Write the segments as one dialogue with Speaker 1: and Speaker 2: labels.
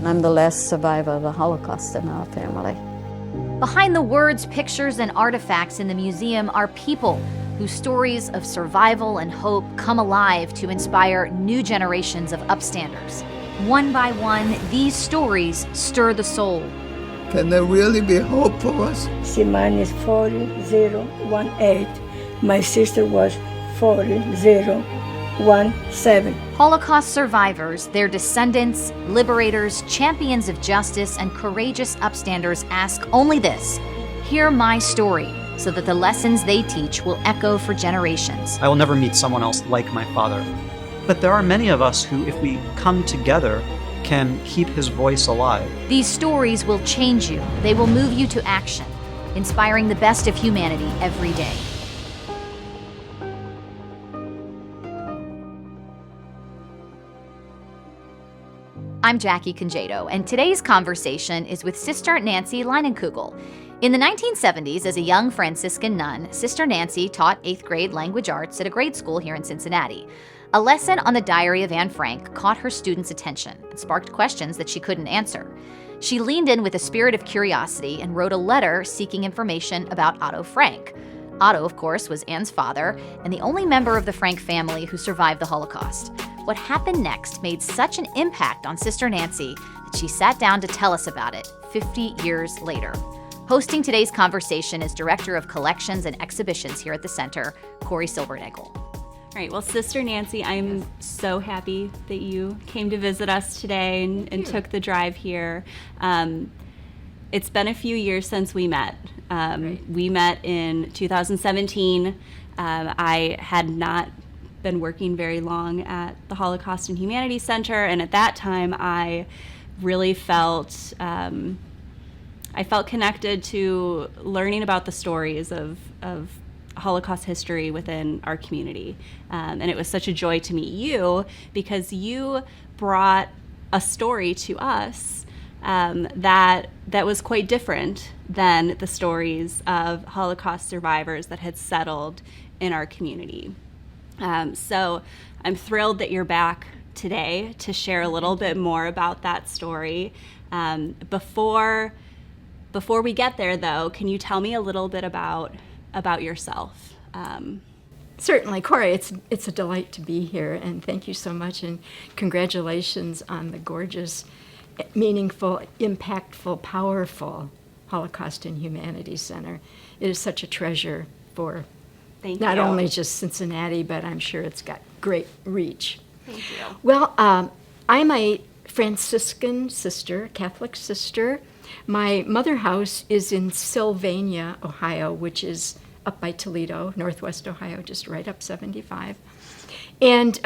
Speaker 1: I'm the last survivor of the Holocaust in our family.
Speaker 2: Behind the words, pictures, and artifacts in the museum are people whose stories of survival and hope come alive to inspire new generations of upstanders. One by one, these stories stir the soul.
Speaker 3: Can there really be hope for us?
Speaker 4: Mine is 40018. My sister was 40017.
Speaker 2: Holocaust survivors, their descendants, liberators, champions of justice, and courageous upstanders ask only this: hear my story, so that the lessons they teach will echo for generations.
Speaker 5: I will never meet someone else like my father. But there are many of us who, if we come together, can keep his voice alive.
Speaker 2: These stories will change you. They will move you to action, inspiring the best of humanity every day. I'm Jackie Congedo, and today's conversation is with Sister Nancy Linenkugel. In the 1970s, as a young Franciscan nun, Sister Nancy taught 8th grade language arts at a grade school here in Cincinnati. A lesson on the diary of Anne Frank caught her students' attention and sparked questions that she couldn't answer. She leaned in with a spirit of curiosity and wrote a letter seeking information about Otto Frank. Otto, of course, was Anne's father and the only member of the Frank family who survived the Holocaust. What happened next made such an impact on Sister Nancy that she sat down to tell us about it 50 years later. Hosting today's conversation is Director of Collections and Exhibitions here at the Center, Corey Silbernagel.
Speaker 6: All right, well, Sister Nancy, I'm so happy that you came to visit us today and took the drive here. It's been a few years since we met. We met in 2017. I had not been working very long at the Holocaust and Humanities Center, and at that time I really felt connected to learning about the stories of Holocaust history within our community. And it was such a joy to meet you because you brought a story to us that was quite different than the stories of Holocaust survivors that had settled in our community. So I'm thrilled that you're back today to share a little bit more about that story. Before we get there, though, can you tell me a little bit about yourself?
Speaker 7: Certainly, Corey, it's a delight to be here, and thank you so much, and congratulations on the gorgeous, meaningful, impactful, powerful Holocaust and Humanities Center. It is such a treasure for not only just Cincinnati, but I'm sure it's got great reach.
Speaker 6: Thank you.
Speaker 7: Well, I'm a Franciscan sister, Catholic sister. My mother house is in Sylvania, Ohio, which is up by Toledo, northwest Ohio, just right up 75. And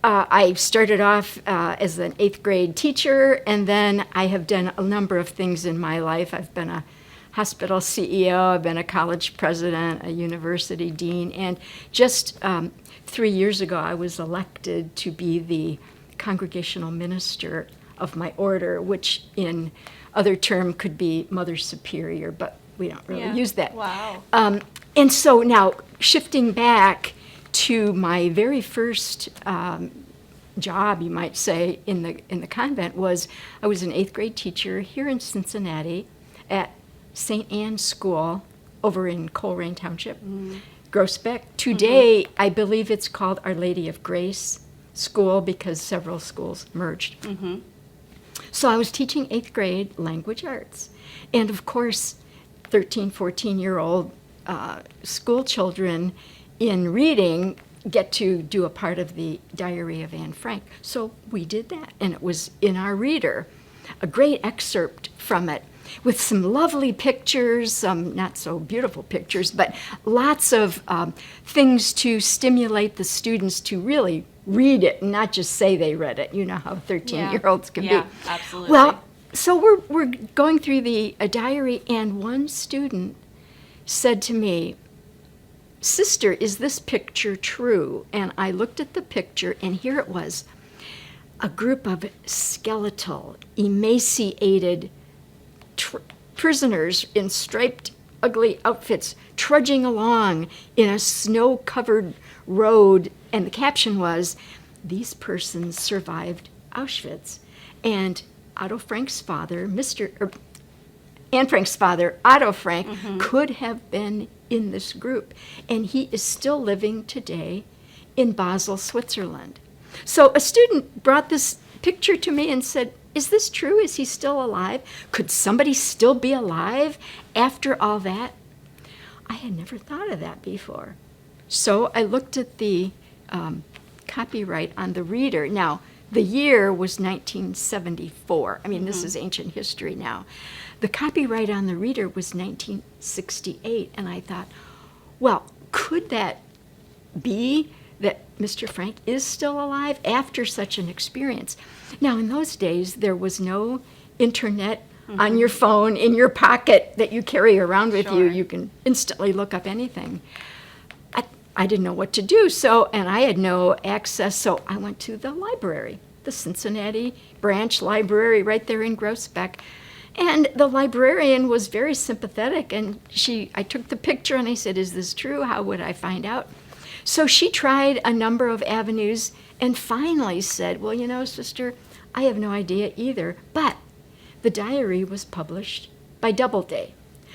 Speaker 7: I started off as an 8th grade teacher, and then I have done a number of things in my life. I've been a hospital CEO, I've been a college president, a university dean, and just 3 years ago I was elected to be the congregational minister of my order, which in other term could be Mother Superior, but we don't really use that.
Speaker 6: Wow.
Speaker 7: And so now, shifting back to my very first job, you might say, in the convent was I was an 8th grade teacher here in Cincinnati at St. Anne's School over in Coleraine Township, Groesbeck. Today, I believe it's called Our Lady of Grace School because several schools merged. So I was teaching 8th grade language arts. And of course, 13, 14-year-old school children in reading get to do a part of the Diary of Anne Frank. So we did that, and it was in our reader. A great excerpt from it with some lovely pictures, some not so beautiful pictures, but lots of things to stimulate the students to really read it and not just say they read it. You know how 13-year-olds can be.
Speaker 6: Yeah, absolutely.
Speaker 7: Well, so we're going through the diary, and one student said to me, "Sister, is this picture true?" And I looked at the picture, and here it was, a group of skeletal, emaciated prisoners in striped, ugly outfits trudging along in a snow-covered road, and the caption was, "These persons survived Auschwitz." And Otto Frank's father, Anne Frank's father, Otto Frank, could have been in this group. And he is still living today in Basel, Switzerland. So a student brought this picture to me and said, is this true? Is he still alive? Could somebody still be alive after all that? I had never thought of that before. So I looked at the copyright on the reader. Now, the year was 1974. I mean, this is ancient history now. The copyright on the reader was 1968, and I thought, well, could that be that Mr. Frank is still alive after such an experience? Now, in those days, there was no internet on your phone, in your pocket that you carry around with you. You can instantly look up anything. I didn't know what to do, and I had no access, so I went to the library, the Cincinnati branch library right there in Groesbeck. And the librarian was very sympathetic, and I took the picture and I said, is this true? How would I find out? So she tried a number of avenues and finally said, well, you know, sister, I have no idea either, but the diary was published by Doubleday.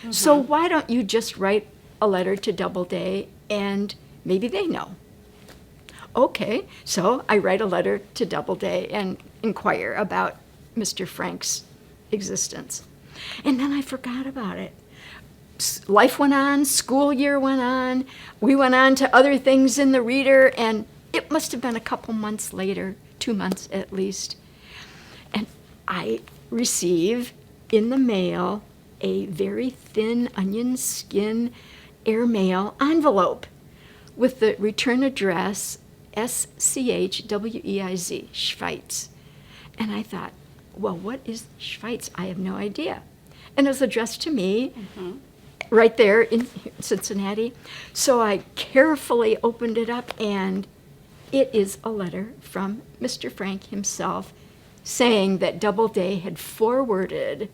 Speaker 7: So why don't you just write a letter to Doubleday and maybe they know? Okay, so I write a letter to Doubleday and inquire about Mr. Frank's existence. And then I forgot about it. Life went on, school year went on, we went on to other things in the reader, and it must have been a couple months later, 2 months at least, and I receive in the mail a very thin onion skin airmail envelope with the return address Schweiz, Schweiz. And I thought, well, what is Schweiz? I have no idea. And it was addressed to me right there in Cincinnati. So I carefully opened it up, and it is a letter from Mr. Frank himself saying that Doubleday had forwarded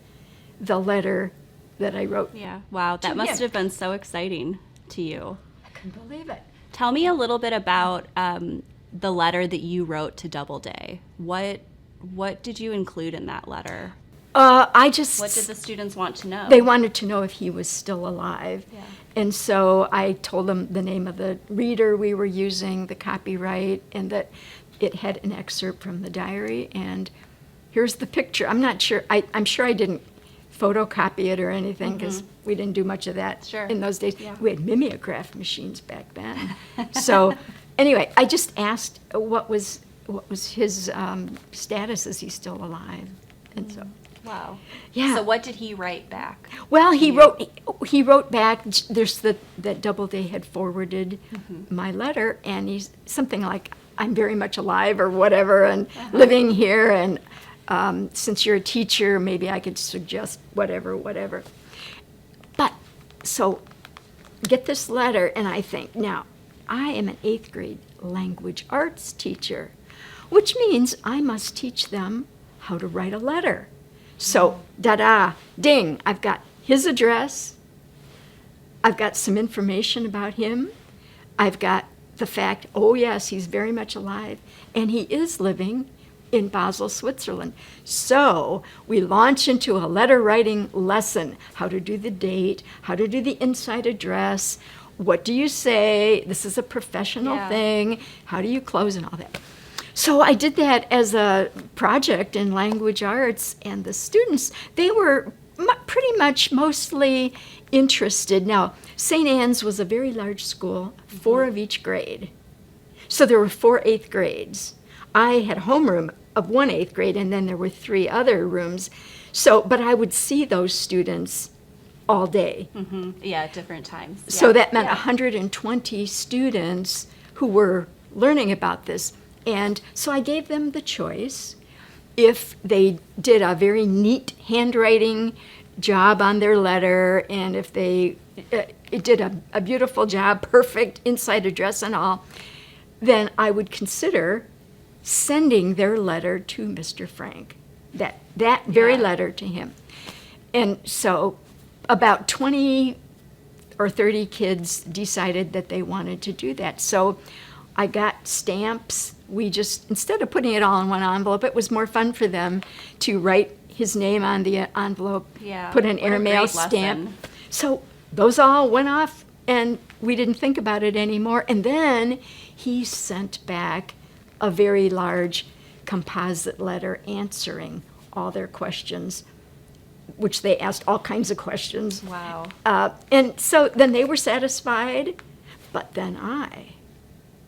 Speaker 7: the letter that I wrote.
Speaker 6: Yeah, wow, that must have been so exciting to you.
Speaker 7: I couldn't believe it.
Speaker 6: Tell me a little bit about the letter that you wrote to Doubleday. What did you include in that letter? What did the students want to know?
Speaker 7: They wanted to know if he was still alive.
Speaker 6: Yeah.
Speaker 7: And so I told them the name of the reader we were using, the copyright, and that it had an excerpt from the diary. And here's the picture. I'm not sure. I'm sure I didn't photocopy it or anything because we didn't do much of that in those days.
Speaker 6: Yeah.
Speaker 7: We had mimeograph machines back then. So anyway, I just asked what was his status. Is he still alive? And so.
Speaker 6: Wow.
Speaker 7: Yeah.
Speaker 6: So what did he write back?
Speaker 7: Well, he wrote back. There's that Doubleday had forwarded my letter, and he's something like, "I'm very much alive," or whatever, and living here. And since you're a teacher, maybe I could suggest whatever. But so get this letter, and I think now I am an 8th grade language arts teacher, which means I must teach them how to write a letter. So, ding, I've got his address, I've got some information about him, I've got the fact, oh yes, he's very much alive, and he is living in Basel, Switzerland. So, we launch into a letter writing lesson, how to do the date, how to do the inside address, what do you say, this is a professional thing, how do you close and all that. So I did that as a project in language arts, and the students, they were pretty much mostly interested. Now, St. Anne's was a very large school, 4 of each grade. So there were 4 8th grades. I had homeroom of 1 8th grade, and then there were 3 other rooms. So, but I would see those students all day.
Speaker 6: Yeah, at different times.
Speaker 7: So that meant 120 students who were learning about this. And so I gave them the choice. If they did a very neat handwriting job on their letter, and if they did a beautiful job, perfect inside address and all, then I would consider sending their letter to Mr. Frank, that very letter to him. And so about 20 or 30 kids decided that they wanted to do that. So I got stamps. We just, instead of putting it all in one envelope, it was more fun for them to write his name on the envelope,
Speaker 6: Yeah.
Speaker 7: put an
Speaker 6: What a
Speaker 7: airmail
Speaker 6: great
Speaker 7: stamp.
Speaker 6: lesson.
Speaker 7: So those all went off, and we didn't think about it anymore. And then he sent back a very large composite letter answering all their questions, which they asked all kinds of questions.
Speaker 6: Wow.
Speaker 7: And so then they were satisfied, but then I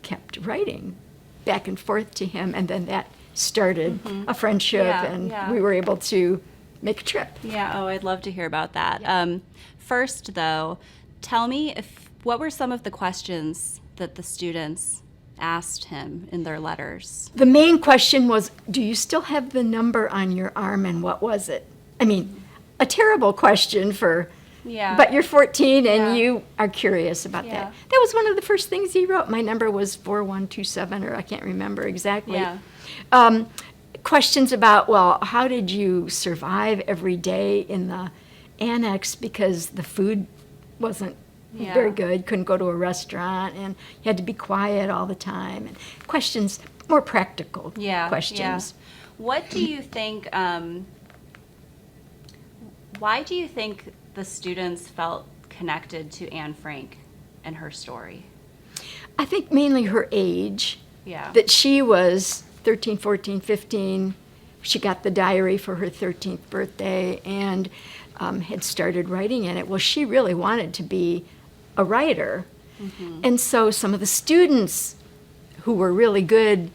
Speaker 7: kept writing back and forth to him, and then that started a friendship,
Speaker 6: Yeah,
Speaker 7: and
Speaker 6: yeah.
Speaker 7: we were able to make a trip.
Speaker 6: Yeah, oh, I'd love to hear about that. First, though, tell me what were some of the questions that the students asked him in their letters?
Speaker 7: The main question was, do you still have the number on your arm, and what was it? I mean, a terrible question for,
Speaker 6: Yeah.
Speaker 7: but you're 14 and
Speaker 6: Yeah.
Speaker 7: you are curious about
Speaker 6: Yeah.
Speaker 7: that. That was one of the first things he wrote. My number was 4127, or I can't remember exactly.
Speaker 6: Yeah.
Speaker 7: Questions about, well, how did you survive every day in the annex, because the food wasn't
Speaker 6: Yeah.
Speaker 7: very good, couldn't go to a restaurant, and you had to be quiet all the time. And questions, more practical questions.
Speaker 6: What do you think, why do you think the students felt connected to Anne Frank and her story?
Speaker 7: I think mainly her age,
Speaker 6: Yeah.
Speaker 7: that she was 13, 14, 15. She got the diary for her 13th birthday and had started writing in it. Well, she really wanted to be a writer. And so some of the students who were really good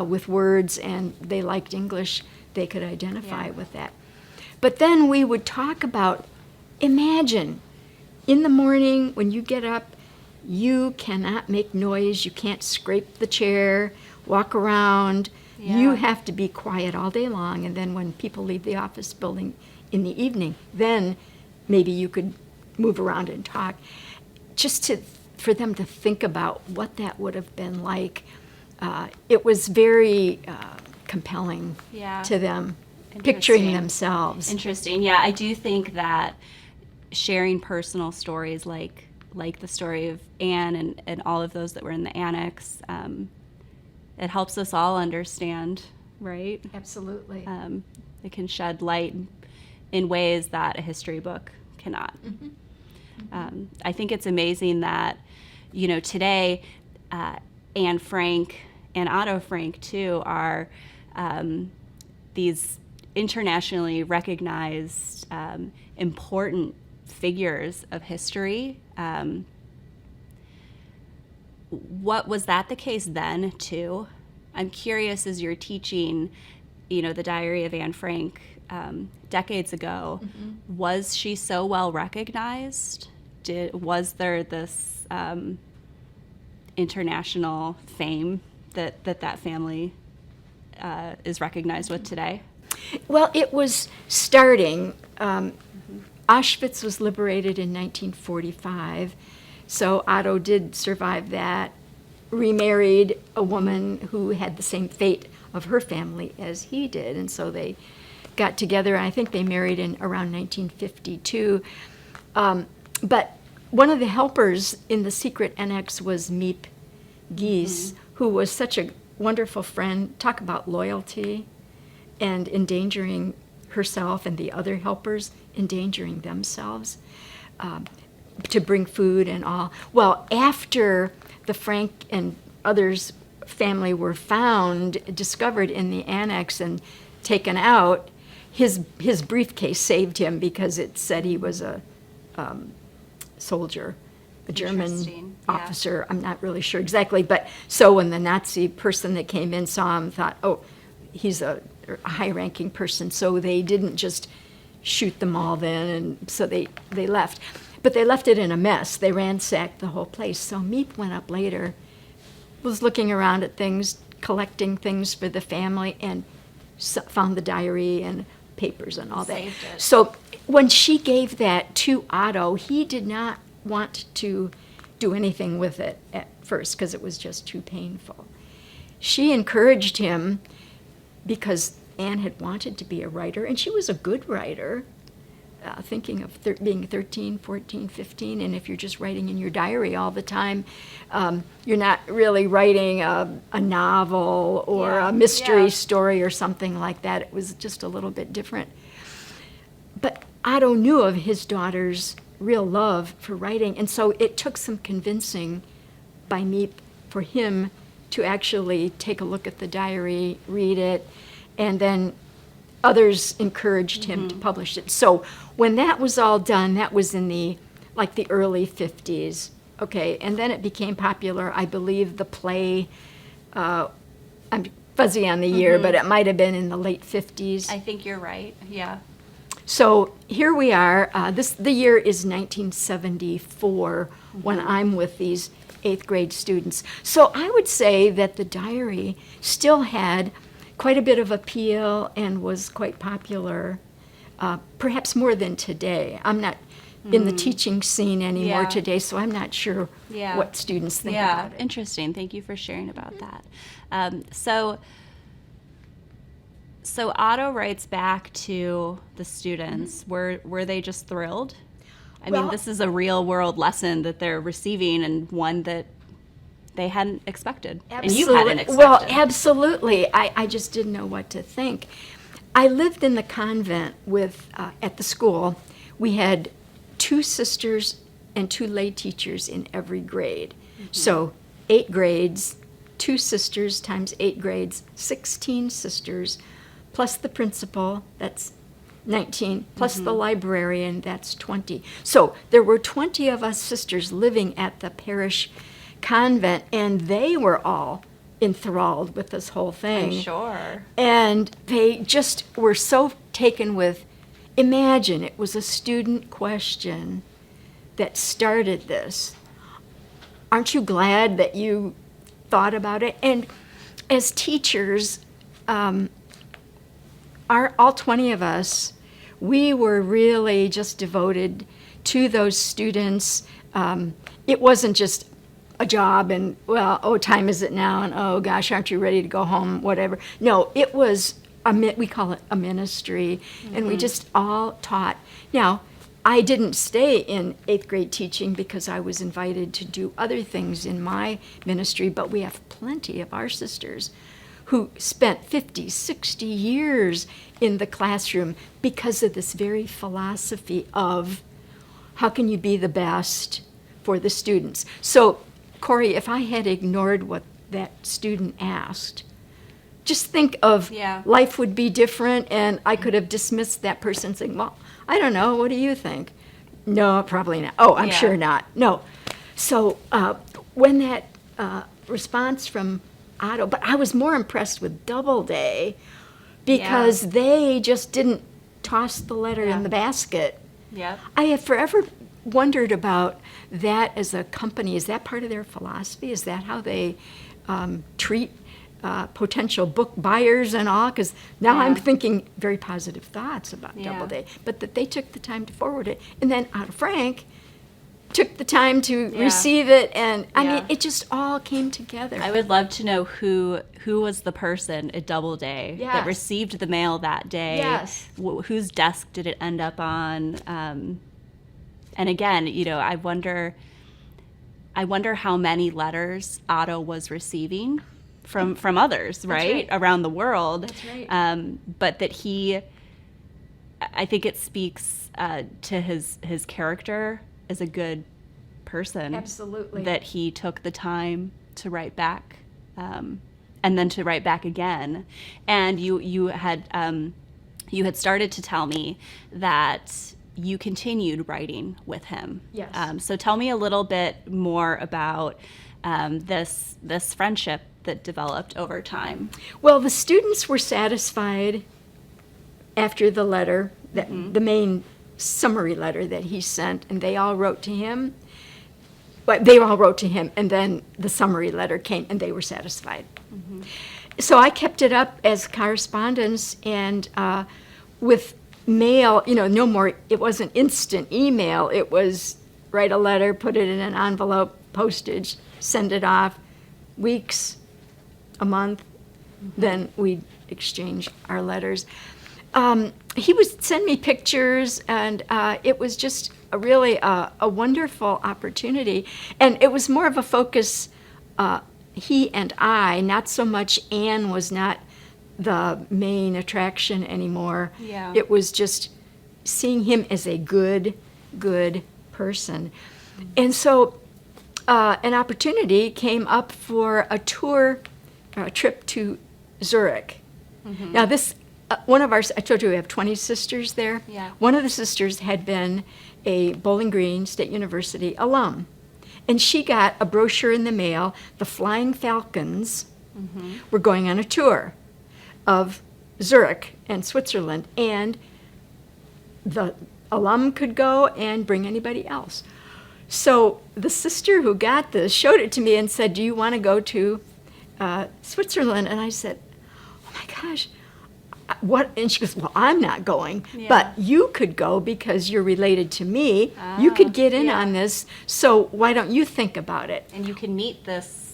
Speaker 7: with words and they liked English, they could identify
Speaker 6: Yeah.
Speaker 7: with that. But then we would talk about, imagine, in the morning when you get up, you cannot make noise, you can't scrape the chair, walk around. You
Speaker 6: Yeah.
Speaker 7: have to be quiet all day long, and then when people leave the office building in the evening, then maybe you could move around and talk. Just for them to think about what that would have been like. It was very compelling
Speaker 6: Yeah.
Speaker 7: to them, picturing
Speaker 6: Interesting.
Speaker 7: themselves.
Speaker 6: Interesting. Yeah, I do think that sharing personal stories like the story of Anne and all of those that were in the annex, it helps us all understand, right?
Speaker 7: Absolutely.
Speaker 6: It can shed light in ways that a history book cannot. I think it's amazing that, today Anne Frank and Otto Frank, too, are these internationally recognized important figures of history. What was that the case then, too? I'm curious, as you're teaching, the Diary of Anne Frank decades ago, was she so well recognized? Was there this international fame that family is recognized with today?
Speaker 7: Well, it was starting. Auschwitz was liberated in 1945, so Otto did survive that, remarried a woman who had the same fate of her family as he did, and so they got together, and I think they married in around 1952. But one of the helpers in the secret annex was Miep Gies, who was such a wonderful friend. Talk about loyalty and endangering herself and the other helpers, endangering themselves to bring food and all. Well, after the Frank and others' family were discovered in the annex and taken out, his briefcase saved him because it said he was a soldier, a German
Speaker 6: Interesting. Yeah.
Speaker 7: officer. I'm not really sure exactly, but so when the Nazi person that came in saw him, thought, oh, he's a high-ranking person, so they didn't just shoot them all then, and so they left. But they left it in a mess. They ransacked the whole place. So Miep went up later, was looking around at things, collecting things for the family, and found the diary and papers and all that.
Speaker 6: Saved it.
Speaker 7: So when she gave that to Otto, he did not want to do anything with it at first because it was just too painful. She encouraged him because Anne had wanted to be a writer, and she was a good writer. thinking of being 13, 14, 15, and if you're just writing in your diary all the time, you're not really writing a novel or a mystery story or something like that. It was just a little bit different. But Otto knew of his daughter's real love for writing, and so it took some convincing by me for him to actually take a look at the diary, read it, and then others encouraged him to publish it. So when that was all done, that was in the early 50s, okay, and then it became popular. I believe the play, I'm fuzzy on the year, but it might have been in the late 50s.
Speaker 6: I think you're right. Yeah.
Speaker 7: So here we are. The year is 1974 when I'm with these 8th grade students. So I would say that the diary still had quite a bit of appeal and was quite popular, perhaps more than today. I'm not in the teaching scene anymore today, so I'm not sure what students think about it.
Speaker 6: Interesting. Thank you for sharing about that. So Otto writes back to the students. Were they just thrilled? I mean, this is a real world lesson that they're receiving, and one that they hadn't expected. And you hadn't expected.
Speaker 7: Well, absolutely. I just didn't know what to think. I lived in the convent at the school. We had 2 sisters and 2 lay teachers in every grade. So 8 grades, 2 sisters times 8 grades, 16 sisters, plus the principal, that's 19, plus the librarian, that's 20. So there were 20 of us sisters living at the parish convent, and they were all enthralled with this whole thing.
Speaker 6: I'm sure.
Speaker 7: And they just were so taken with, imagine it was a student question that started this. Aren't you glad that you thought about it? And as teachers, all 20 of us, we were really just devoted to those students. It wasn't just a job and, time is it now? And, oh gosh, aren't you ready to go home? Whatever. No, it was, we call it a ministry, and we just all taught. Now, I didn't stay in 8th grade teaching because I was invited to do other things in my ministry, but we have plenty of our sisters who spent 50, 60 years in the classroom because of this very philosophy of how can you be the best for the students. So, Corey, if I had ignored what that student asked, just think of life would be different, and I could have dismissed that person saying, well, I don't know, what do you think? No, probably not. Oh, I'm sure not. No. So when that response from Otto, but I was more impressed with Doubleday because they just didn't toss the letter in the basket.
Speaker 6: Yeah.
Speaker 7: I have forever wondered about that as a company. Is that part of their philosophy? Is that how they treat potential book buyers and all? Because now I'm thinking very positive thoughts about Doubleday, but that they took the time to forward it. And then Otto Frank took the time to receive it, and I mean, it just all came together.
Speaker 6: I would love to know who was the person at Doubleday that received the mail that day.
Speaker 7: Yes.
Speaker 6: Whose desk did it end up on? And again, I wonder how many letters Otto was receiving from others, right? Around the world.
Speaker 7: That's right.
Speaker 6: But that I think it speaks to his character as a good person.
Speaker 7: Absolutely.
Speaker 6: That he took the time to write back, and then to write back again. And you had started to tell me that you continued writing with him.
Speaker 7: Yes.
Speaker 6: So tell me a little bit more about this friendship that developed over time.
Speaker 7: Well, the students were satisfied after the letter, the main summary letter that he sent, and they all wrote to him. But they all wrote to him, and then the summary letter came, and they were satisfied. So I kept it up as correspondence, and with mail, no more, it wasn't instant email. It was write a letter, put it in an envelope, postage, send it off, weeks, a month, then we'd exchange our letters. he would send me pictures, and it was just a wonderful opportunity. And it was more of a focus, he and I, not so much Anne was not the main attraction anymore.
Speaker 6: Yeah.
Speaker 7: It was just seeing him as a good person. And so an opportunity came up for a trip to Zurich. Now this, one of our, I told you we have 20 sisters there.
Speaker 6: Yeah.
Speaker 7: One of the sisters had been a Bowling Green State University alum. And she got a brochure in the mail. The Flying Falcons were going on a tour of Zurich and Switzerland, and the alum could go and bring anybody else. So the sister who got this showed it to me and said, "Do you want to go to Switzerland?" And I said, "Oh my gosh, what?" And she goes, "Well, I'm not going, but you could go because you're related to me. You could get in on this. So why don't you think about it?"
Speaker 6: And you can meet this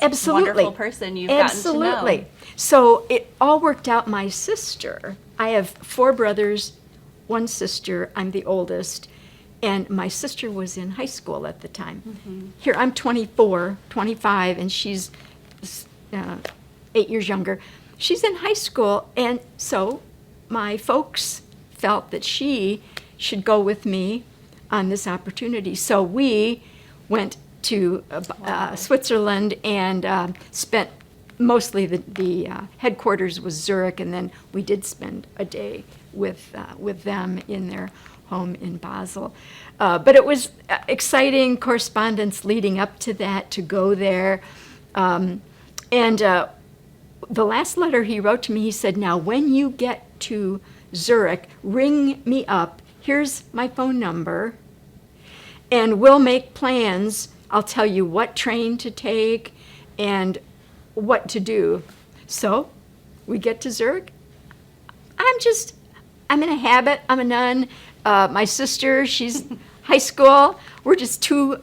Speaker 7: Absolutely.
Speaker 6: wonderful person you've gotten to know.
Speaker 7: Absolutely. So it all worked out. My sister, I have 4 brothers, 1 sister. I'm the oldest. And my sister was in high school at the time. Here, I'm 24, 25, and she's 8 years younger. She's in high school, and so my folks felt that she should go with me on this opportunity. So we went to Switzerland and spent mostly the headquarters was Zurich, and then we did spend a day with them in their home in Basel. But it was exciting correspondence leading up to that, to go there. And the last letter he wrote to me, he said, "Now, when you get to Zurich, ring me up. Here's my phone number, and we'll make plans. I'll tell you what train to take and what to do." So we get to Zurich. I'm in a habit. I'm a nun. My sister, she's high school. We're just 2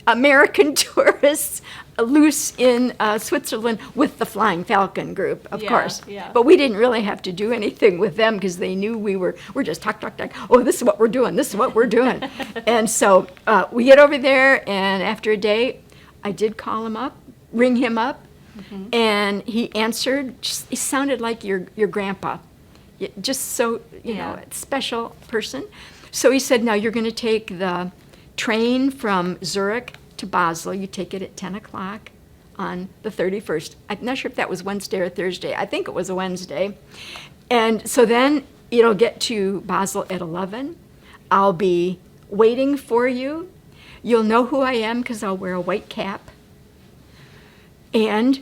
Speaker 7: American tourists loose in Switzerland with the Flying Falcon group, of course.
Speaker 6: Yeah.
Speaker 7: But we didn't really have to do anything with them because they knew we're just talk. Oh, this is what we're doing. This is what we're doing. And so we get over there, and after a day, I did ring him up, and he answered. He sounded like your grandpa, just so, you know, special person. So he said, "Now you're going to take the train from Zurich to Basel. You take it at 10 o'clock on the 31st. I'm not sure if that was Wednesday or Thursday. I think it was a Wednesday. And so then you'll get to Basel at 11. I'll be waiting for you. You'll know who I am because I'll wear a white cap. And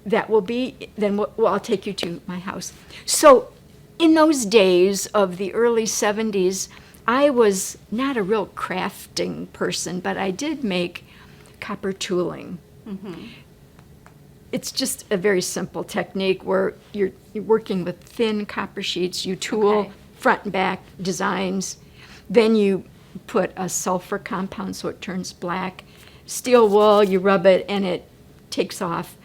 Speaker 7: that will be, then I'll take you to my house." So in those days of the early 70s, I was not a real crafting person, but I did make copper tooling. It's just a very simple technique where you're working with thin copper sheets. You tool front and back designs. Then you put a sulfur compound so it turns black. Steel wool, you rub it, and it takes off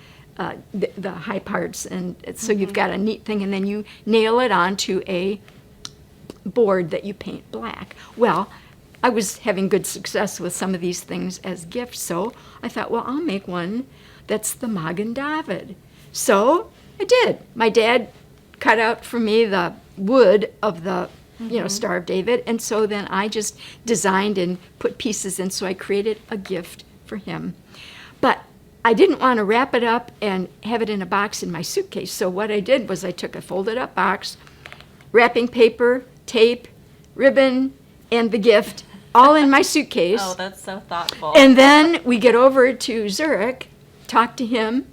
Speaker 7: the high parts. And so you've got a neat thing, and then you nail it onto a board that you paint black. Well, I was having good success with some of these things as gifts, so I thought, well, I'll make one that's the Magen David. So I did. My dad cut out for me the wood of the Star of David, and so then I just designed and put pieces in, so I created a gift for him. But I didn't want to wrap it up and have it in a box in my suitcase, so what I did was I took a folded up box, wrapping paper, tape, ribbon, and the gift, all in my suitcase.
Speaker 6: Oh, that's so thoughtful.
Speaker 7: And then we get over to Zurich, talk to him,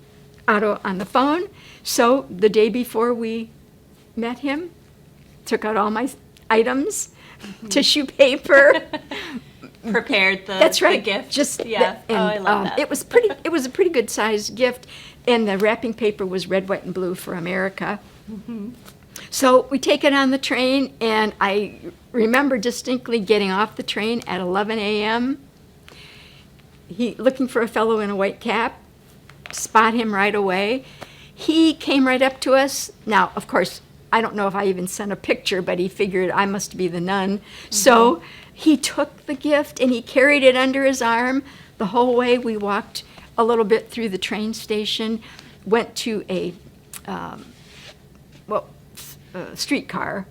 Speaker 7: Otto, on the phone. So the day before we met him, took out all my items, tissue paper.
Speaker 6: Prepared the,
Speaker 7: That's right.
Speaker 6: the gift.
Speaker 7: Just
Speaker 6: and, I love that.
Speaker 7: It was pretty. It was a pretty good sized gift, and the wrapping paper was red, white, and blue for America. So we take it on the train, and I remember distinctly getting off the train at 11 a.m. He looking for a fellow in a white cap, spot him right away. He came right up to us. Now, of course, I don't know if I even sent a picture, but he figured I must be the nun. So he took the gift and he carried it under his arm the whole way. We walked a little bit through the train station, went to a streetcar,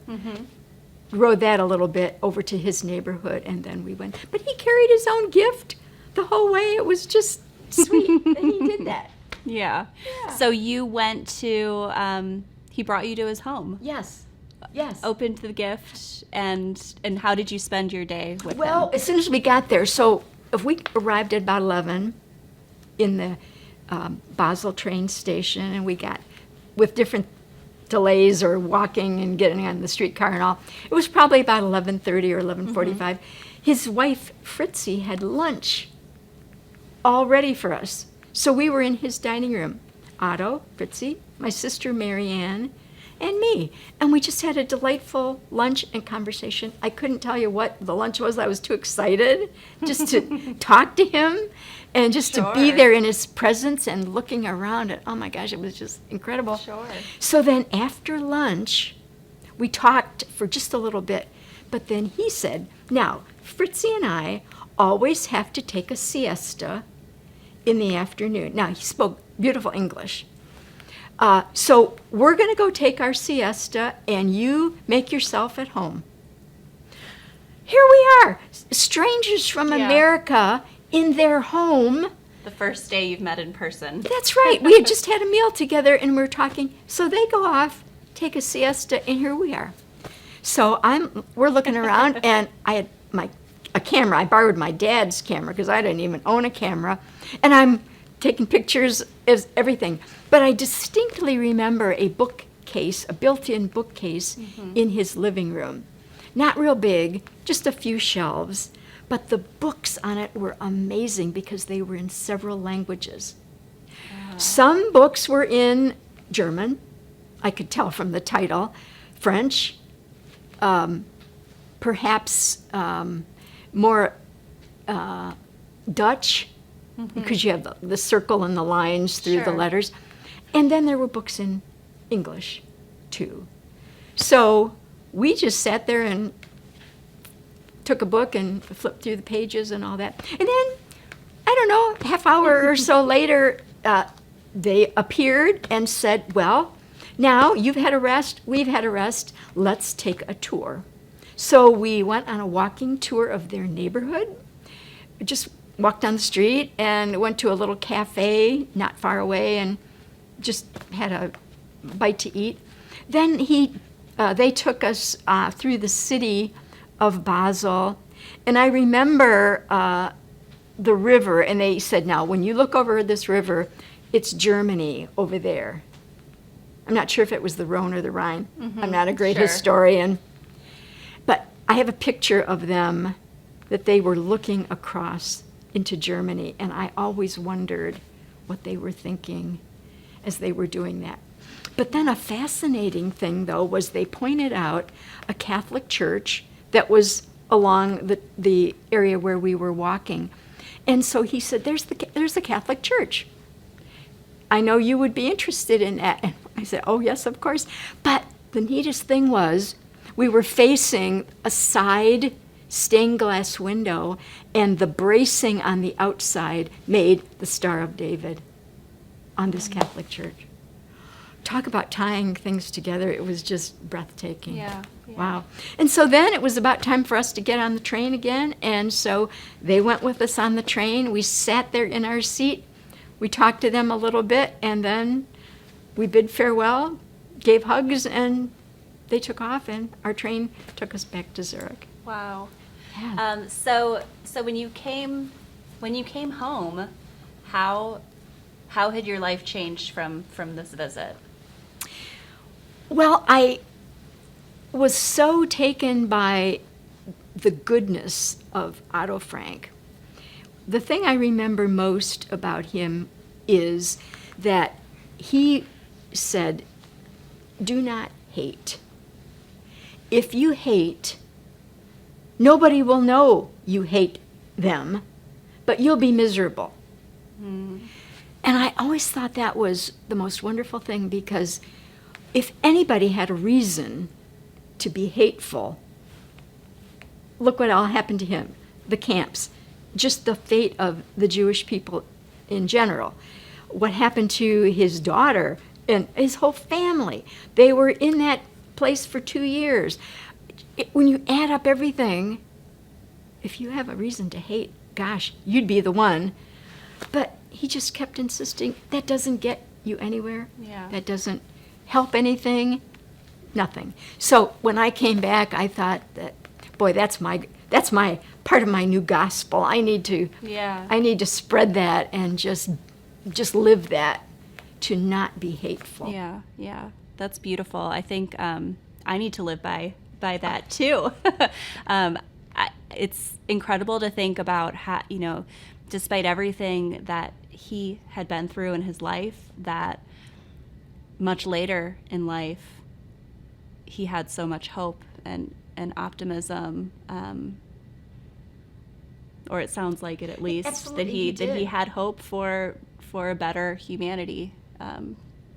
Speaker 7: rode that a little bit over to his neighborhood, and then we went. But he carried his own gift the whole way. It was just sweet that he did that.
Speaker 6: Yeah. So you went to, he brought you to his home.
Speaker 7: Yes.
Speaker 6: Opened the gift, and how did you spend your day with
Speaker 7: Well,
Speaker 6: him?
Speaker 7: as soon as we got there, so if we arrived at about 11 in the Basel train station, and we got, with different delays or walking and getting on the streetcar and all, it was probably about 11:30 or 11:45. His wife, Fritzie, had lunch all ready for us. So we were in his dining room, Otto, Fritzie, my sister Marianne, and me. And we just had a delightful lunch and conversation. I couldn't tell you what the lunch was. I was too excited just to talk to him and just to be there in his presence and looking around. And oh my gosh, it was just incredible.
Speaker 6: Sure.
Speaker 7: So then after lunch, we talked for just a little bit. But then he said, now, Fritzie and I always have to take a siesta in the afternoon. Now, he spoke beautiful English. So we're going to go take our siesta, and you make yourself at home. Here we are, strangers from America in their home.
Speaker 6: The first day you've met in person.
Speaker 7: That's right. We had just had a meal together, and we're talking. So they go off, take a siesta, and here we are. So we're looking around, and I had a camera. I borrowed my dad's camera because I didn't even own a camera. And I'm taking pictures of everything. But I distinctly remember a bookcase, a built-in bookcase in his living room. Not real big, just a few shelves. But the books on it were amazing because they were in several languages. Some books were in German. I could tell from the title. French. Perhaps more Dutch, because you have the circle and the lines through the letters. And then there were books in English, too. So we just sat there and took a book and flipped through the pages and all that. And then, I don't know, half hour or so later, they appeared and said, well, now you've had a rest, we've had a rest, let's take a tour. So we went on a walking tour of their neighborhood, just walked down the street and went to a little cafe not far away and just had a bite to eat. Then they took us through the city of Basel, and I remember the river, and they said, now, when you look over this river, it's Germany over there. I'm not sure if it was the Rhone or the Rhine. I'm not a great historian. But I have a picture of them that they were looking across into Germany, and I always wondered what they were thinking as they were doing that. But then a fascinating thing, though, was they pointed out a Catholic church that was along the area where we were walking. And so he said, there's the Catholic church. I know you would be interested in that. And I said, oh, yes, of course. But the neatest thing was we were facing a side stained glass window, and the bracing on the outside made the Star of David on this Catholic church. Talk about tying things together. It was just breathtaking.
Speaker 6: Yeah.
Speaker 7: Wow. And so then it was about time for us to get on the train again. And so they went with us on the train. We sat there in our seat. We talked to them a little bit, and then we bid farewell, gave hugs, and they took off, and our train took us back to Zurich.
Speaker 6: Wow.
Speaker 7: Yeah.
Speaker 6: So when you came home, how had your life changed from this visit?
Speaker 7: Well, I was so taken by the goodness of Otto Frank. The thing I remember most about him is that he said, do not hate. If you hate, nobody will know you hate them, but you'll be miserable. And I always thought that was the most wonderful thing, because if anybody had a reason to be hateful, look what all happened to him. The camps, just the fate of the Jewish people in general. What happened to his daughter and his whole family. They were in that place for 2 years. When you add up everything, if you have a reason to hate, gosh, you'd be the one. But he just kept insisting, that doesn't get you anywhere.
Speaker 6: Yeah.
Speaker 7: That doesn't help anything. Nothing. So when I came back, I thought that, boy, that's my part of my new gospel. I need to spread that and just live that, to not be hateful.
Speaker 6: Yeah, that's beautiful. I think I need to live by that too. It's incredible to think about how, despite everything that he had been through in his life, that much later in life he had so much hope and optimism, or it sounds like it, at least.
Speaker 7: Absolutely,
Speaker 6: that he had hope for a better humanity.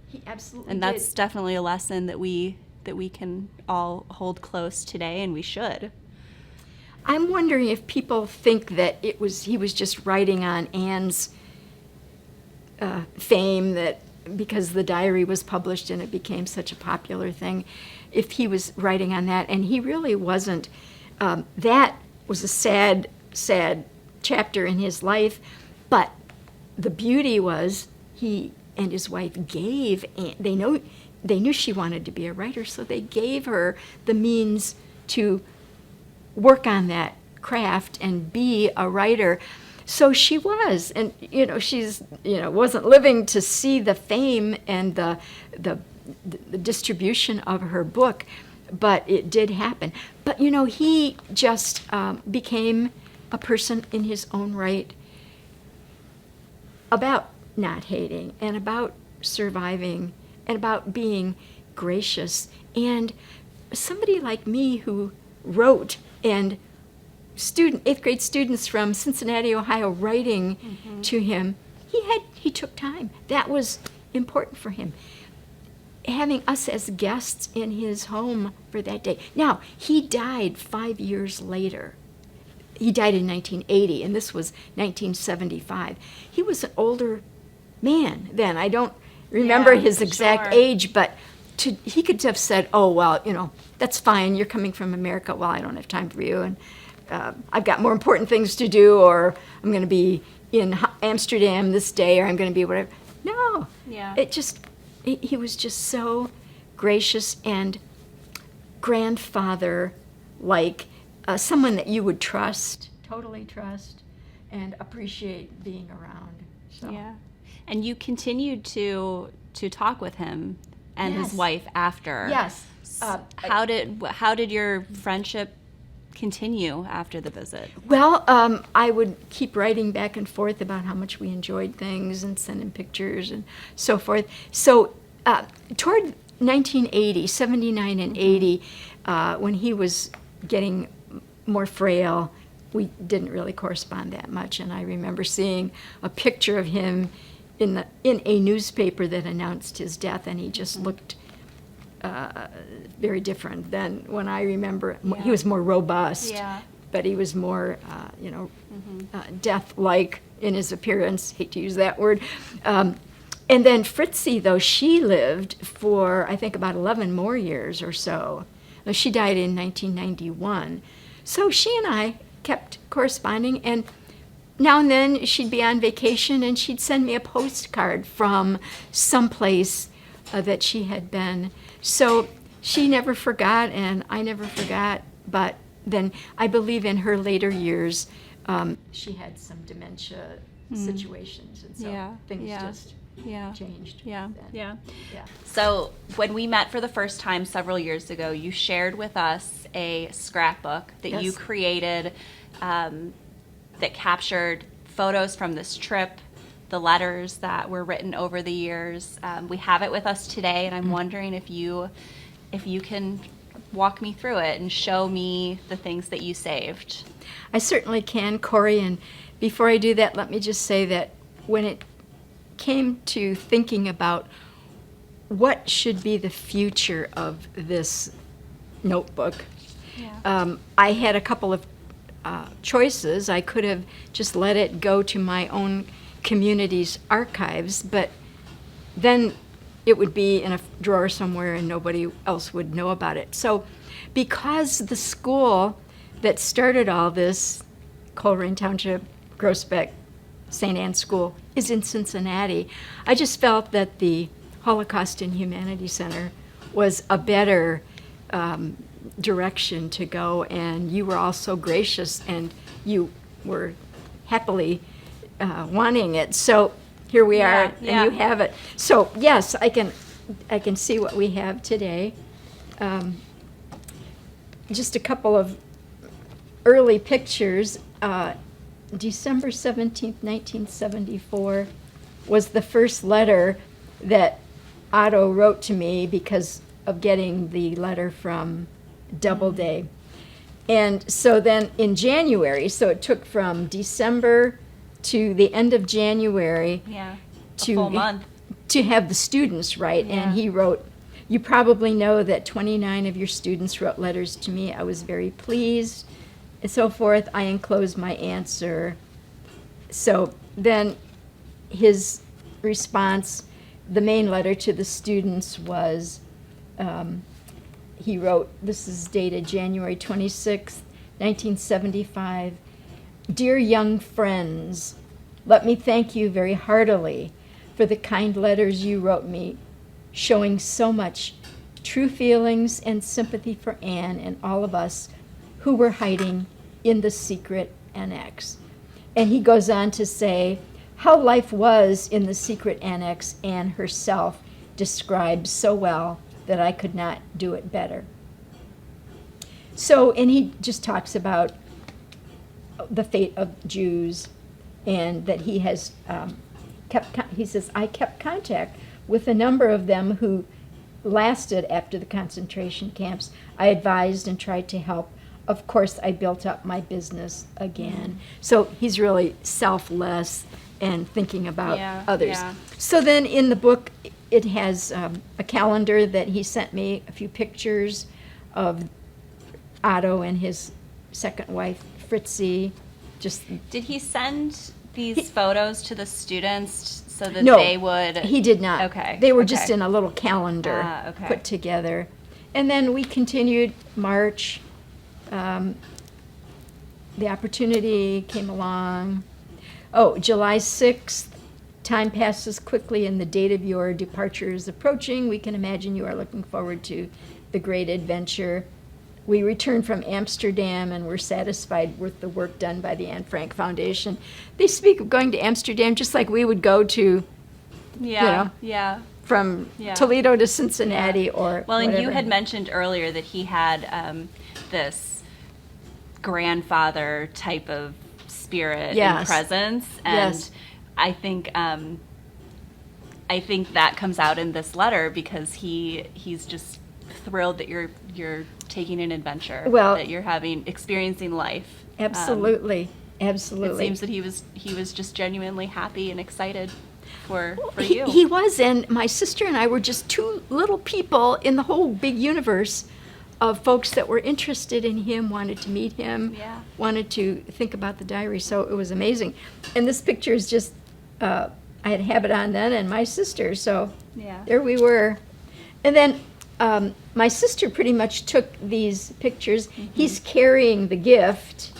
Speaker 7: He absolutely
Speaker 6: and that's definitely a lesson that we can all hold close today, and we should.
Speaker 7: I'm wondering if people think that he was just writing on Anne's fame, that because the diary was published and it became such a popular thing, if he was writing on that, and he really wasn't. That was a sad chapter in his life, but the beauty was he and his wife gave Anne, they knew she wanted to be a writer, so they gave her the means to work on that craft and be a writer. So she was, and she's wasn't living to see the fame and the distribution of her book, but it did happen. But he just became a person in his own right, about not hating and about surviving and about being gracious. And somebody like me who wrote, and 8th grade students from Cincinnati, Ohio, writing to him, he took time. That was important for him. Having us as guests in his home for that day. Now, he died 5 years later. He died in 1980, and this was 1975. He was an older man then. I don't remember his exact age, but he could have said, oh, well, that's fine. You're coming from America. Well, I don't have time for you, and I've got more important things to do, or I'm going to be in Amsterdam this day, or I'm going to be whatever. No.
Speaker 6: Yeah.
Speaker 7: He was just so gracious and grandfather-like, someone that you would trust, totally trust, and appreciate being around. So.
Speaker 6: Yeah. And you continued to talk with him and
Speaker 7: Yes.
Speaker 6: his wife after.
Speaker 7: Yes.
Speaker 6: How did your friendship continue after the visit?
Speaker 7: Well, I would keep writing back and forth about how much we enjoyed things and sending pictures and so forth. So toward 1980, 79 and 80, when he was getting more frail, we didn't really correspond that much. And I remember seeing a picture of him in a newspaper that announced his death, and he just looked very different than when I remember.
Speaker 6: Yeah.
Speaker 7: He was more robust,
Speaker 6: Yeah.
Speaker 7: but he was more, death-like in his appearance. Hate to use that word. And then Fritzie, though, she lived for, I think, about 11 more years or so. She died in 1991. So she and I kept corresponding, and now and then she'd be on vacation and she'd send me a postcard from someplace that she had been. So she never forgot, and I never forgot. But then I believe in her later years, she had some dementia situations, and so things just changed.
Speaker 6: Yeah.
Speaker 7: then.
Speaker 6: Yeah. So when we met for the first time several years ago, you shared with us a scrapbook that you
Speaker 7: Yes.
Speaker 6: created that captured photos from this trip, the letters that were written over the years. We have it with us today, and I'm wondering if you can walk me through it and show me the things that you saved.
Speaker 7: I certainly can, Corey, and before I do that, let me just say that when it came to thinking about what should be the future of this notebook. I had a couple of choices. I could have just let it go to my own community's archives, but then it would be in a drawer somewhere and nobody else would know about it. So because the school that started all this, Coleraine Township, Groesbeck, St. Anne's School, is in Cincinnati, I just felt that the Holocaust and Humanities Center was a better direction to go, and you were all so gracious and you were happily wanting it. So here we are, and you have it. So yes, I can see what we have today. Just a couple of early pictures. December 17th, 1974 was the first letter that Otto wrote to me because of getting the letter from Doubleday. And so then in January, so it took from December to the end of January
Speaker 6: a full month.
Speaker 7: To have the students write. And he wrote, "You probably know that 29 of your students wrote letters to me. I was very pleased," and so forth. I enclosed my answer. So then his response, the main letter to the students was, he wrote, this is dated January 26th, 1975. "Dear young friends, let me thank you very heartily for the kind letters you wrote me, showing so much true feelings and sympathy for Anne and all of us who were hiding in the secret annex." And he goes on to say, "How life was in the secret annex Anne herself described so well that I could not do it better." So, and he just talks about the fate of Jews, and that he has he says, "I kept contact with a number of them who lasted after the concentration camps. I advised and tried to help. Of course, I built up my business again." So he's really selfless and thinking about others. So then in the book, it has a calendar that he sent me, a few pictures of Otto and his second wife, Fritzie.
Speaker 6: Did he send these photos to the students so that
Speaker 7: No,
Speaker 6: they would?
Speaker 7: he did not.
Speaker 6: Okay.
Speaker 7: They were just in a little calendar
Speaker 6: okay.
Speaker 7: put together. And then we continued March. The opportunity came along. Oh, July 6th. "Time passes quickly and the date of your departure is approaching. We can imagine you are looking forward to the great adventure. We returned from Amsterdam and were satisfied with the work done by the Anne Frank Foundation." They speak of going to Amsterdam just like we would go to, from Toledo to Cincinnati or
Speaker 6: Well, and you
Speaker 7: whatever.
Speaker 6: had mentioned earlier that he had this grandfather type of spirit and presence, and I think that comes out in this letter because he's just thrilled that you're taking an adventure, that you're experiencing life.
Speaker 7: Absolutely.
Speaker 6: It seems that he was just genuinely happy and excited for you.
Speaker 7: He was, and my sister and I were just two little people in the whole big universe of folks that were interested in him, wanted to meet him, wanted to think about the diary. So it was amazing. And this picture is just, I had it on then, and my sister. So there we were. And then my sister pretty much took these pictures. He's carrying the gift.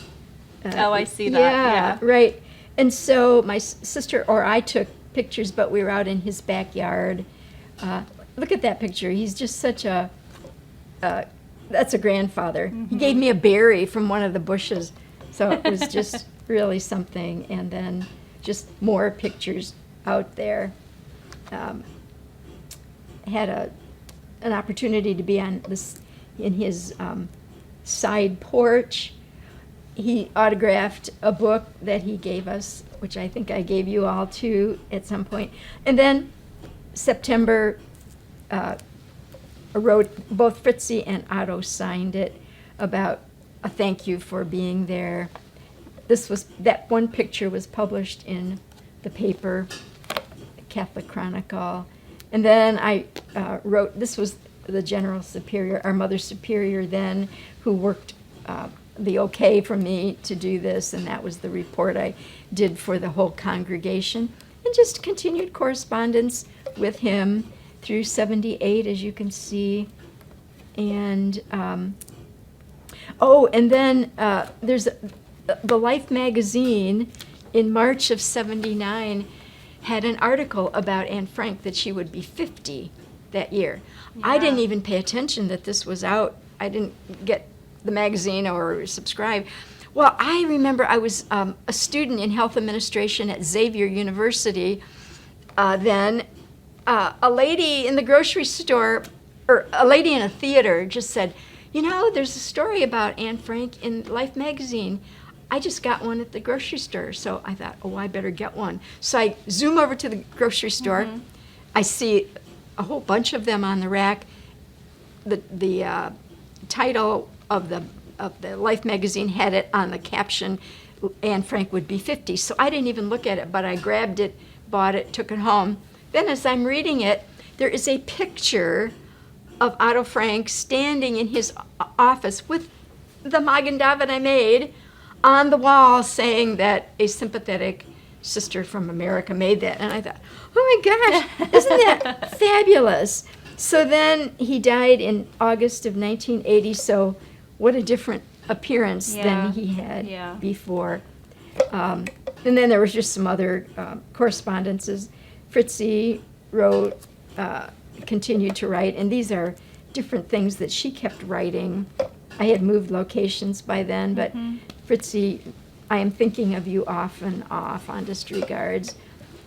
Speaker 6: I see that.
Speaker 7: Yeah, right. And so my sister or I took pictures, but we were out in his backyard. Look at that picture. He's just such a, that's a grandfather. He gave me a berry from one of the bushes. So it was just really something. And then just more pictures out there. Had an opportunity to be on this in his side porch. He autographed a book that he gave us, which I think I gave you all too at some point. And then September, wrote, both Fritzie and Otto signed it, about a thank you for being there. That one picture was published in the paper, Catholic Chronicle, And then I wrote, this was the General Superior, our Mother Superior then, who worked the okay for me to do this, and that was the report I did for the whole congregation, and just continued correspondence with him through 78, as you can see. And and then there's the Life magazine in March of 79 had an article about Anne Frank that she would be 50 that year. I didn't even pay attention that this was out. I didn't get the magazine or subscribe. Well, I remember I was a student in health administration at Xavier University then. A lady in the grocery store, or a lady in a theater, just said, you know, there's a story about Anne Frank in Life magazine. I just got one at the grocery store. So I thought, oh, I better get one. So I zoom over to the grocery store. I see a whole bunch of them on the rack. The title of the Life magazine had it on the caption, Anne Frank would be 50. So I didn't even look at it, but I grabbed it, bought it, took it home. Then as I'm reading it, there is a picture of Otto Frank standing in his office with the Magen David I made on the wall, saying that a sympathetic sister from America made that. And I thought, oh my gosh, isn't that fabulous? So then he died in August of 1980, so what a different appearance than he had before. And then there was just some other correspondences. Fritzie wrote, continued to write, and these are different things that she kept writing. I had moved locations by then, but Fritzie, I am thinking of you off and off on disregards.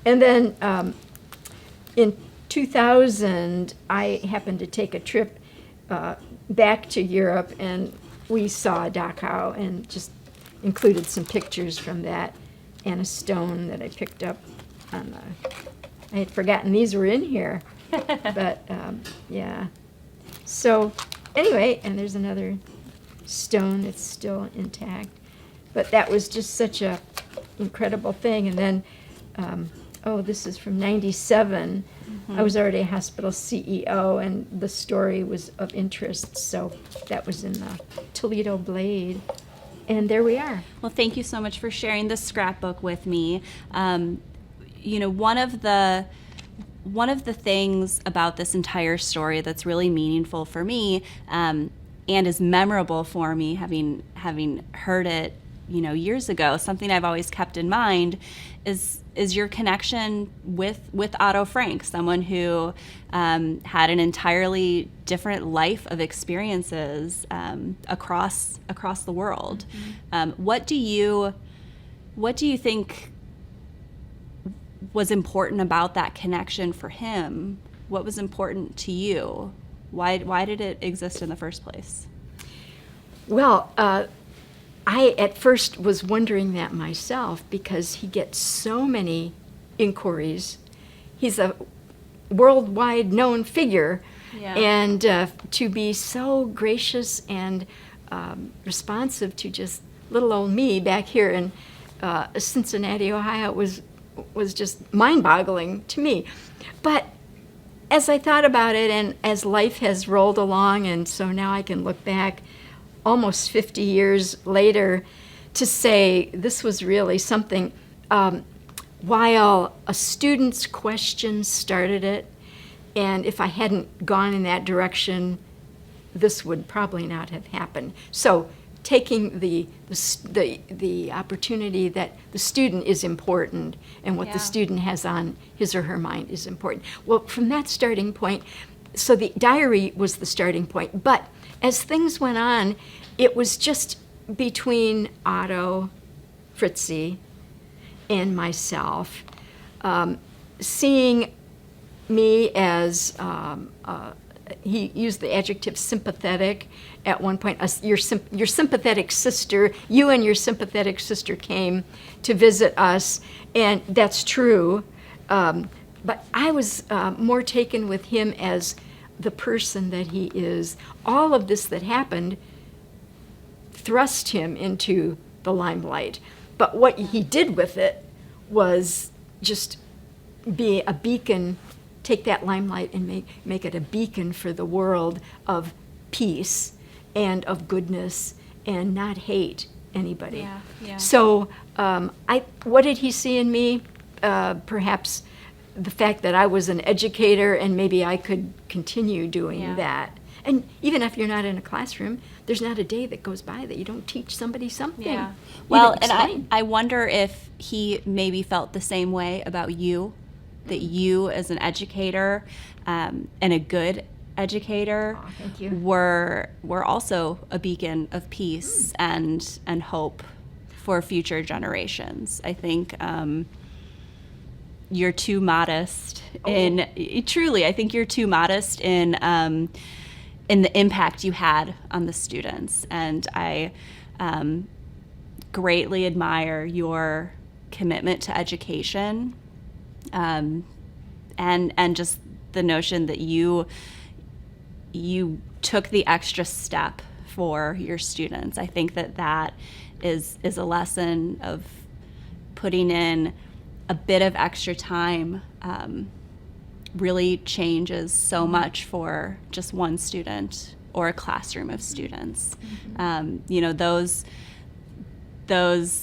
Speaker 7: And then in 2000, I happened to take a trip back to Europe, and we saw Dachau and just included some pictures from that and a stone that I picked up on the, I had forgotten these were in here, but yeah. So anyway, and there's another stone that's still intact, but that was just such a incredible thing. And then, this is from 97. I was already a hospital CEO, and the story was of interest, so that was in the Toledo Blade. And there we are.
Speaker 6: Well, thank you so much for sharing this scrapbook with me. You know, one of the things about this entire story that's really meaningful for me, and is memorable for me, having heard it, you know, years ago, something I've always kept in mind is your connection with Otto Frank, someone who had an entirely different life of experiences across the world. What do you think was important about that connection for him? What was important to you? Why did it exist in the first place?
Speaker 7: Well, I at first was wondering that myself, because he gets so many inquiries. He's a worldwide known figure, and to be so gracious and responsive to just little old me back here in Cincinnati, Ohio, was just mind-boggling to me. But as I thought about it, and as life has rolled along, and so now I can look back almost 50 years later to say this was really something, while a student's question started it, and if I hadn't gone in that direction, this would probably not have happened. So taking the opportunity that the student is important, and what the student has on his or her mind is important. Well, from that starting point, so the diary was the starting point, but as things went on, it was just between Otto, Fritzie, and myself, seeing me as, he used the adjective sympathetic at one point. Your sympathetic sister, you and your sympathetic sister came to visit us, and that's true. But I was more taken with him as the person that he is. All of this that happened thrust him into the limelight. But what he did with it was just be a beacon take that limelight and make it a beacon for the world of peace and of goodness and not hate anybody.
Speaker 6: Yeah.
Speaker 7: So what did he see in me? Perhaps the fact that I was an educator and maybe I could continue doing that. And even if you're not in a classroom, there's not a day that goes by that you don't teach somebody something.
Speaker 6: Yeah. Well,
Speaker 7: Even
Speaker 6: and
Speaker 7: explain.
Speaker 6: I wonder if he maybe felt the same way about you, that you as an educator and a good educator
Speaker 7: thank you.
Speaker 6: were also a beacon of peace and hope for future generations. I think you're too modest truly, I think you're too modest in the impact you had on the students. And I greatly admire your commitment to education and just the notion that you took the extra step for your students. I think that is a lesson of putting in a bit of extra time really changes so much for just one student or a classroom of students. Those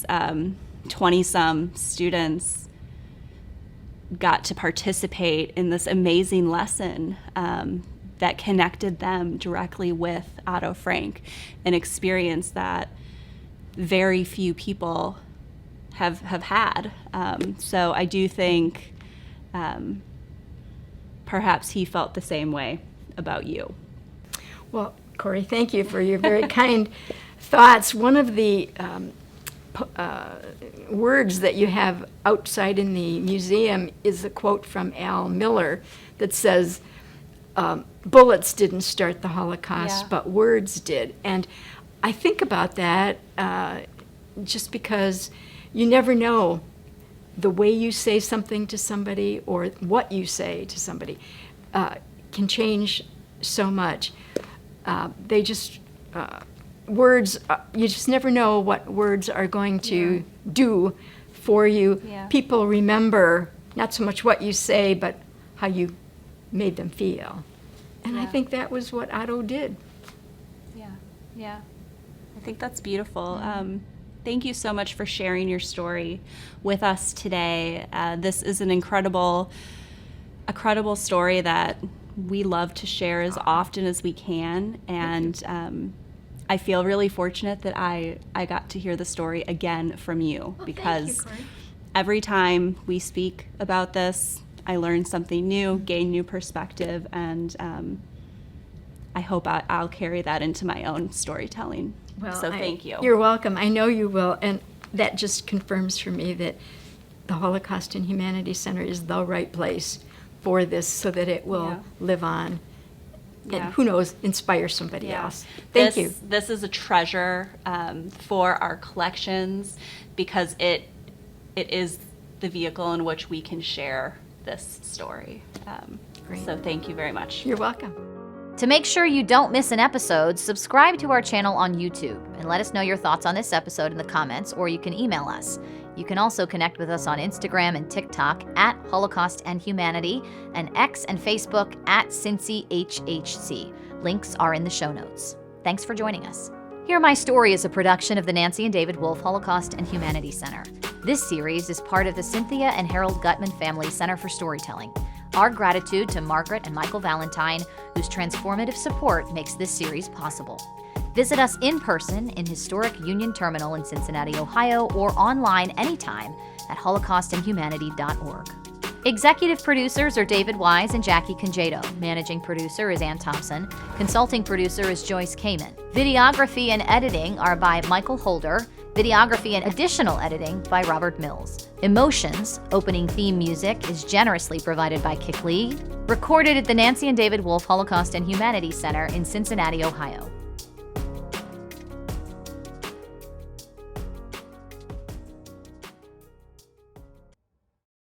Speaker 6: 20-some students got to participate in this amazing lesson that connected them directly with Otto Frank, an experience that very few people have had. So I do think perhaps he felt the same way about you.
Speaker 7: Well, Corey, thank you for your very kind thoughts. One of the words that you have outside in the museum is a quote from Al Miller that says, bullets didn't start the Holocaust, but words did. And I think about that just because you never know the way you say something to somebody or what you say to somebody can change so much. Words, you just never know what words are going to do for you.
Speaker 6: Yeah.
Speaker 7: People remember not so much what you say, but how you made them feel. And I think that was what Otto did.
Speaker 6: Yeah. I think that's beautiful. Thank you so much for sharing your story with us today. This is an incredible story that we love to share as often as we can. And I feel really fortunate that I got to hear the story again from you, because every time we speak about this, I learn something new, gain new perspective, and I hope I'll carry that into my own storytelling. So thank you.
Speaker 7: You're welcome. I know you will. And that just confirms for me that the Holocaust and Humanities Center is the right place for this, so that it will live on. And who knows, inspire somebody else. Thank you.
Speaker 6: This is a treasure for our collections, because it is the vehicle in which we can share this story. So thank you very much.
Speaker 7: You're welcome.
Speaker 2: To make sure you don't miss an episode, subscribe to our channel on YouTube and let us know your thoughts on this episode in the comments, or you can email us. You can also connect with us on Instagram and TikTok at Holocaust and Humanity, and X and Facebook at CincyHHC. Links are in the show notes. Thanks for joining us. Hear My Story is a production of the Nancy and David Wolf Holocaust and Humanity Center. This series is part of the Cynthia and Harold Gutman Family Center for Storytelling. Our gratitude to Margaret and Michael Valentine, whose transformative support makes this series possible. Visit us in person in historic Union Terminal in Cincinnati, Ohio, or online anytime at holocaustandhumanity.org. Executive producers are David Wise and Jackie Congedo. Managing producer is Ann Thompson. Consulting producer is Joyce Kamen. Videography and editing are by Michael Holder. Videography and additional editing by Robert Mills. Emotions, opening theme music, is generously provided by Kick Lee. Recorded at the Nancy and David Wolf Holocaust and Humanity Center in Cincinnati, Ohio.